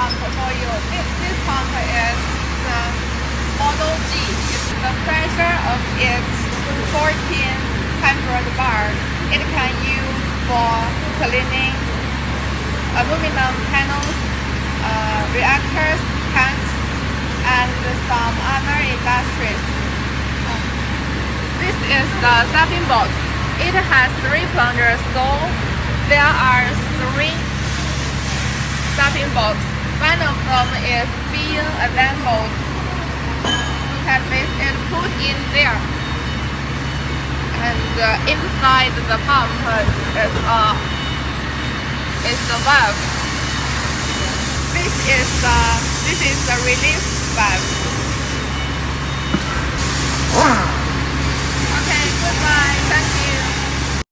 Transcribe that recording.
pump for you. This pump is the Model G. The pressure of it 1400 bar. It can use for cleaning aluminum panels, reactors, tanks, and some other industries. This is the stepping box. It has 3 plungers, so there are 3 stepping boxes. One of them is being assembled. Look at this, it put in there. And inside the pump is the valve. This is the release valve.